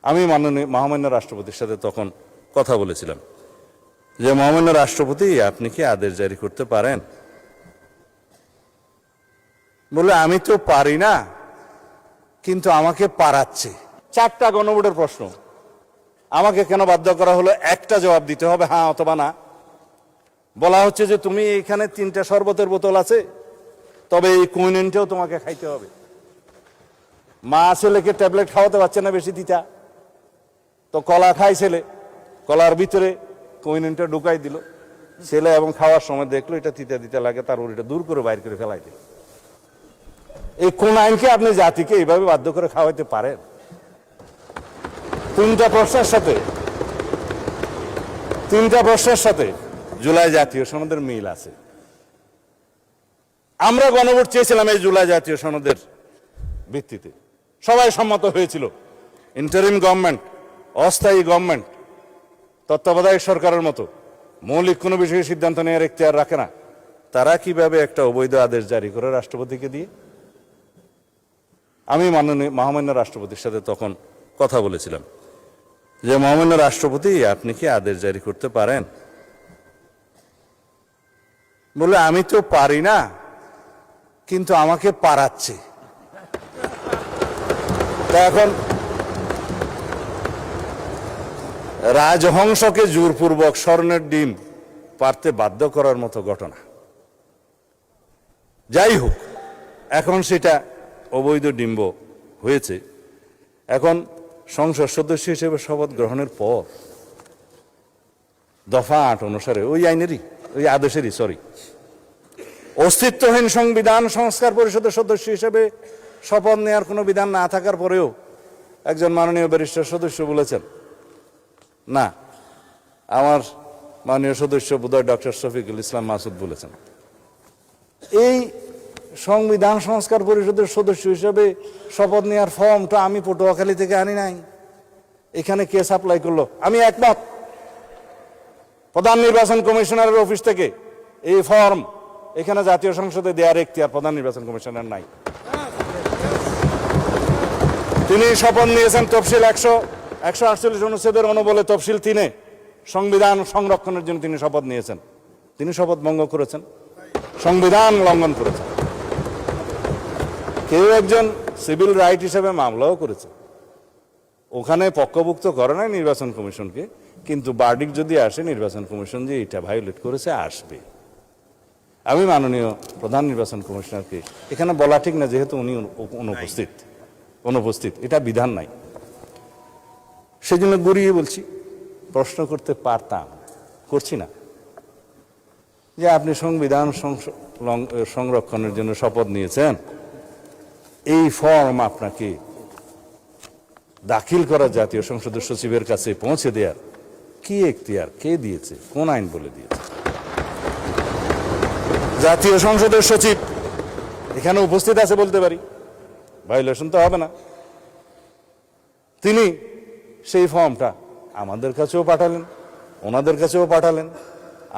আমি মহামান্য রাষ্ট্রপতির সাথে তখন কথা বলেছিলাম যে মহামান্য রাষ্ট্রপতি আপনি কি আদেশ জারি করতে পারেন? বলে আমি তো পারি না, কিন্তু আমাকে পারাচ্ছে। 4টা গণভোটের প্রশ্ন, আমাকে কেন বাধ্য করা হলো? একটা জবাব দিতে হবে, হ্যাঁ অথবা না। বলা হচ্ছে যে তুমি এখানে 3টা শরবতের বোতল আছে, তবে এই কুইনেনটাও তোমাকে খাইতে হবে। মা ছেলেকে ট্যাবলেট খাওয়াতে পারছে না বেশি তিতা, তো কলা খাই ছেলে, কলার ভিতরে কুইনেনটা ঢুকাই দিল ছেলে, এবং খাওয়ার সময় দেখলো এটা তিতা তিতা লাগে, তার ওটা দূর করে বাইর করে ফেলাই দিল। এই কোন আইনকে আপনি জাতিকে এইভাবে বাধ্য করে খাওয়াইতে পারেন? 3টা প্রশ্নের সাথে জুলাই জাতীয় সনদের মিল আছে। আমরা গণভোট চেয়েছিলাম এই জুলাই জাতীয় সনদের ভিত্তিতে, সবাই সম্মত হয়েছিল। ইন্টারিম গভর্নমেন্ট, অস্থায়ী গভর্নমেন্ট, তত্ত্বাবধায়ক সরকারের মতো মৌলিক কোনো বিষয়ে সিদ্ধান্ত নেওয়ার এখতিয়ার রাখে না, তারা কিভাবে একটা অবৈধ আদেশ জারি করে রাষ্ট্রপতিকে দিয়ে? আমি মহামান্য রাষ্ট্রপতির সাথে তখন কথা বলেছিলাম যে মহামান্য রাষ্ট্রপতি আপনি কি আদেশ জারি করতে পারেন? বলে আমি তো পারি না, কিন্তু আমাকে পারাচ্ছে। তা এখন রাজহংসকে জোরপূর্বক স্বর্ণের ডিম পারতে বাধ্য করার মতো ঘটনা। যাই হোক, এখন সেটা অবৈধ ডিম্ব হয়েছে। এখন সংসদ সদস্য হিসেবে শপথ গ্রহণের পর দফা 8 অনুসারে ওই আইনেরই, ওই আদেশেরই অস্তিত্বহীন সংবিধান সংস্কার পরিষদের সদস্য হিসেবে শপথ নেওয়ার কোনো বিধান না থাকার পরেও একজন মাননীয় ব্যারিস্টার সদস্য বলেছেন, না আমার মাননীয় সদস্য বোধহয় ডক্টর শফিকুল ইসলাম মাসুদ বলেছেন, এই সংবিধান সংস্কার পরিষদের সদস্য হিসেবে শপথ নেওয়ার ফর্মটা আমি পটুয়াখালী থেকে আনি নাই, এখানে কে সাপ্লাই করলো? আমি একমত, প্রধান নির্বাচন কমিশনারের অফিস থেকে এই ফর্ম এখানে জাতীয় সংসদে দেওয়ার এখতিয়ার প্রধান নির্বাচন কমিশনার নাই। তিনি শপথ নিয়েছেন তফসিল 148 অনুচ্ছেদের অনুবলে তফসিল 3-এ সংবিধান সংরক্ষণের জন্য তিনি শপথ নিয়েছেন। তিনি শপথ ভঙ্গ করেছেন, সংবিধান লঙ্ঘন করেছেন। কেউ একজন সিভিল রাইট হিসেবে মামলাও করেছে, ওখানে পক্ষভুক্ত করে নাই নির্বাচন কমিশনকে, কিন্তু বার্ডিক যদি আসে নির্বাচন কমিশন যে এটা ভায়োলেট করেছে আসবে। আমি মাননীয় প্রধান নির্বাচন কমিশনারকে এখানে বলা ঠিক না, যেহেতু উনি অনুপস্থিত, এটা বিধান নাই, সেজন্য গড়িয়ে বলছি, প্রশ্ন করতে পারতাম, করছি না, যে আপনি সংবিধান সংরক্ষণের জন্য শপথ নিয়েছেন, এই ফর্ম আপনাকে দাখিল করা জাতীয় সংসদের সচিবের কাছে পৌঁছে দেওয়ার কি এখতিয়ার কে দিয়েছে, কোন আইন বলে দিয়েছে? জাতীয় সংসদের সচিব এখানে উপস্থিত আছে বলতে পারি, ভায়োলেশন তো হবে না। তিনি সেই ফর্মটা আমাদের কাছেও পাঠালেন, ওনাদের কাছেও পাঠালেন।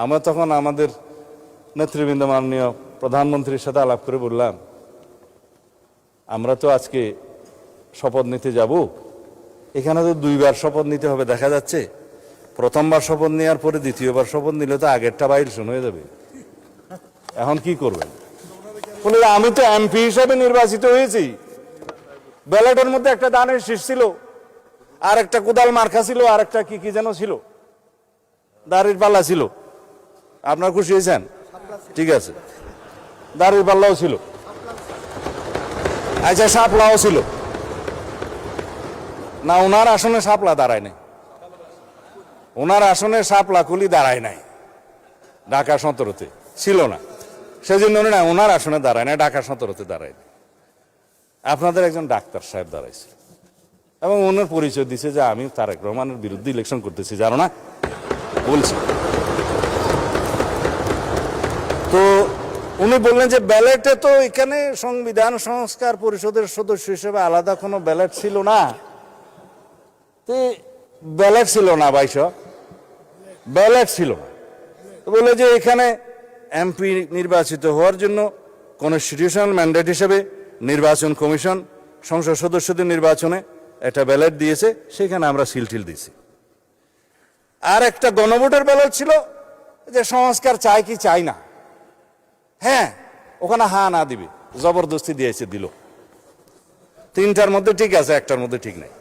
আমরা তখন আমাদের নেতৃবৃন্দ মাননীয় প্রধানমন্ত্রীর সাথে আলাপ করে বললাম, আমরা তো আজকে শপথ নিতে যাব, এখানে তো 2বার শপথ নিতে হবে, দেখা যাচ্ছে প্রথমবার শপথ নেওয়ার পরে দ্বিতীয়বার শপথ নিলে তো আগেরটা ভায়োলেশন হয়ে যাবে, এখন কি করবেন? বলে আমি তো এমপি হিসেবে নির্বাচিত হয়েছি, ব্যালটের মধ্যে একটা দানের শীষ ছিল, আর একটা কোদাল মার্কা ছিল, আর একটা কি যেন ছিল, দাড়ির পাল্লা ছিল। আপনার খুশি হয়েছেন? ঠিক আছে, দাড়ির পাল্লাও ছিল, আচ্ছা শাপলাও ছিল না? ওনার আসনে শাপলা দাঁড়ায় নাই, ওনার আসনে শাপলা কুলি দাঁড়ায় নাই, ঢাকা 17-তে ছিল না, সেজন্য না ওনার আসনে দাঁড়ায় না, ঢাকা 17-তে দাঁড়ায় না। আপনাদের একজন ডাক্তার সাহেব দাঁড়াইছে এবং ওনার পরিচয় দিছে যে আমি তারেক রহমানের বিরুদ্ধে ইলেকশন করতেছি, জানো না বলছি। তো উনি বললেন যে ব্যালটে তো এখানে সংবিধান সংস্কার পরিষদের সদস্য হিসেবে আলাদা কোনো ব্যালট ছিল না। ব্যালট ছিল না, ব্যালট ছিল না। বলে যে এখানে এমপি নির্বাচিত হওয়ার জন্য কনস্টিটিউশনাল ম্যান্ডেট হিসেবে নির্বাচন কমিশন সংসদ সদস্যদের নির্বাচনে একটা ব্যালট দিয়েছে, সেখানে আমরা সিলটিল দিছি। আর একটা গণভোটের ব্যালট ছিল যে সংস্কার চাই কি চাই না, হ্যাঁ ওখানে হা না দিবে, জবরদস্তি দিয়েছে, দিল। তিনটার মধ্যে ঠিক আছে, একটার মধ্যে ঠিক নাই,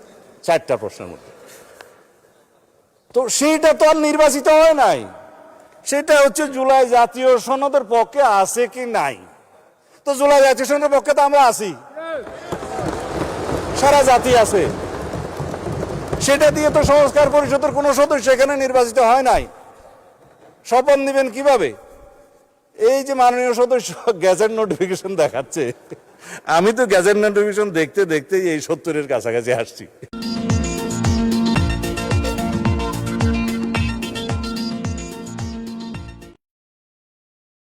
চারটা প্রশ্নের মধ্যে। তো সেইটা তো আর নির্বাচিত হয় নাই, সেটা হচ্ছে জুলাই জাতীয় সনদের পক্ষে আছে কি নাই। তো জুলাই জাতীয় সনদের পক্ষে তো আমরা আছি, সারা জাতি আছে। সেটা দিয়ে তো সংস্কার পরিষদের কোনো সদস্য এখানে নির্বাচিত হয় নাই। শপথ নেবেন কিভাবে? এই যে মাননীয় সদস্য গ্যাজেট নোটিফিকেশন দেখাচ্ছে, আমি তো গ্যাজেট নোটিফিকেশন দেখতে দেখতে এই 70-এর কাছাকাছি আসছি।